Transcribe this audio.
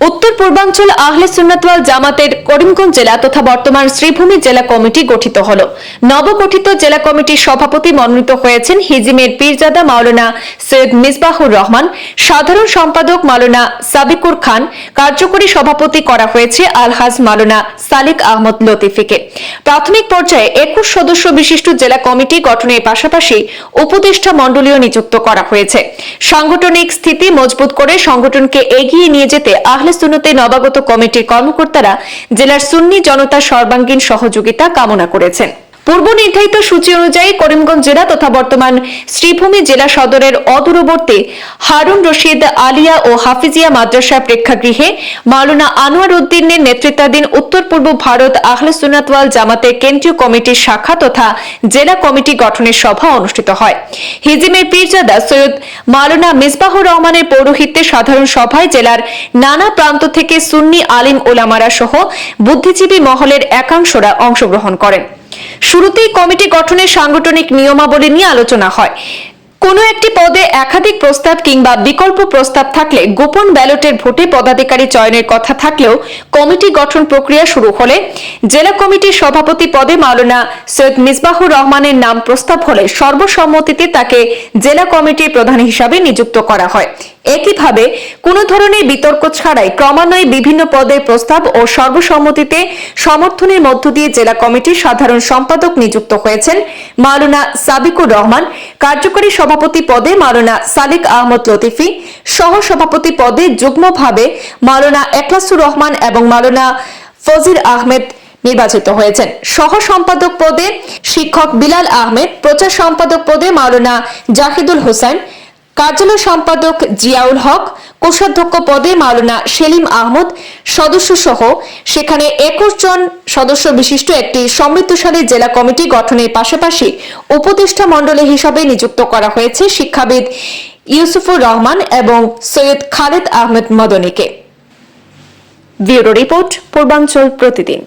উত্তর পূর্বাঞ্চল আহলে সুন্নাত ওয়াল জামাতের করিমগঞ্জ জেলা তথা বর্তমান শ্রীভূমি জেলা কমিটি গঠিত হলো। নবগঠিত জেলা কমিটির সভাপতি মনোনীত হয়েছেন হিজিমের পীরজাদা মাওলানা সৈয়দ মিসবাহুর রহমান, সাধারণ সম্পাদক মাওলানা সাবিকুর খান, কার্যকরী সভাপতি করা হয়েছে আলহাজ মাওলানা সালিক আহমদ লতিফিকে। প্রাথমিক পর্যায়ে 21 সদস্য বিশিষ্ট জেলা কমিটি গঠনের পাশাপাশি উপদেষ্টা মণ্ডলীও নিযুক্ত করা হয়েছে। সাংগঠনিক স্থিতি মজবুত করে সংগঠনকে এগিয়ে নিয়ে যেতে আহলে সুন্নতের নবাগত কমিটির কর্মকর্তারা জেলার সুন্নি জনতার সর্বাঙ্গীন সহযোগিতা কামনা করেছেন। পূর্ব নির্ধারিত সূচি অনুযায়ী করিমগঞ্জ জেলা তথা বর্তমান শ্রীভূমি জেলা সদরের অদূরবর্তী হারুন রশিদ আলিয়া ও হাফিজিয়া মাদ্রাসা প্রেক্ষাগৃহে মাওলানা আনোয়ার উদ্দিনের নেতৃত্বাধীন উত্তর পূর্ব ভারত আহলে সুন্নাত ওয়াল জামাতের কেন্দ্রীয় কমিটির শাখা তথা জেলা কমিটি গঠনের সভা অনুষ্ঠিত হয়। হিজিমের পীরজাদা সৈয়দ মাওলানা মিসবাহুর রহমানের পৌরোহিত্যে সাধারণ সভায় জেলার নানা প্রান্ত থেকে সুন্নি আলিম ওলামারা সহ বুদ্ধিজীবী মহলের একাংশরা অংশগ্রহণ করেন। শুরুতেই কমিটি গঠনের সাংগঠনিক নিয়মাবলী নিয়ে আলোচনা হয়। কোনো একটি পদে একাধিক প্রস্তাব কিংবা বিকল্প প্রস্তাব থাকলে গোপন ব্যালটের ভোটে পদাধিকারী চয়নের কথা থাকলেও কমিটি গঠন প্রক্রিয়া শুরু হলে জেলা কমিটির সভাপতি পদে মাওলানা সৈয়দ মিসবাহুর রহমানের নাম প্রস্তাব হলে সর্বসম্মতিতে তাকে জেলা কমিটির প্রধান হিসাবে নিযুক্ত করা হয়। একইভাবে কোনো ধরনের বিতর্ক ছাড়াই ক্রমান্বয়ে বিভিন্ন পদের প্রস্তাব ও সর্বসম্মতিতে সমর্থনের মধ্য দিয়ে জেলা কমিটির সাধারণ সম্পাদক নিযুক্ত হয়েছেন মাওলানা সাবিকুর রহমান, কার্যকরী সভাপতি পদে মাওলানা সালিক আহমদ লতিফি, সহ সভাপতি পদে যুগ্মভাবে মাওলানা এখলাসুর রহমান এবং মাওলানা ফজির আহমেদ নির্বাচিত হয়েছেন। সহ সম্পাদক পদে শিক্ষক বিলাল আহমেদ, প্রচার সম্পাদক পদে মাওলানা জাহিদুল হোসেন, কার্যালয় সম্পাদক জিয়াউল হক, কোষাধ্যক্ষ পদে মাওলানা সেলিম আহমদ সদস্য সহ সেখানে 21 জন সদস্য বিশিষ্ট একটি সমৃদ্ধশালী জেলা কমিটি গঠনের পাশাপাশি উপদেষ্টা মণ্ডলী হিসাবে নিযুক্ত করা হয়েছে শিক্ষাবিদ ইউসুফুর রহমান এবং সৈয়দ খালেদ আহমেদ মদনীকে। ব্যুরো রিপোর্ট, পূর্বাঞ্চল প্রতিদিন।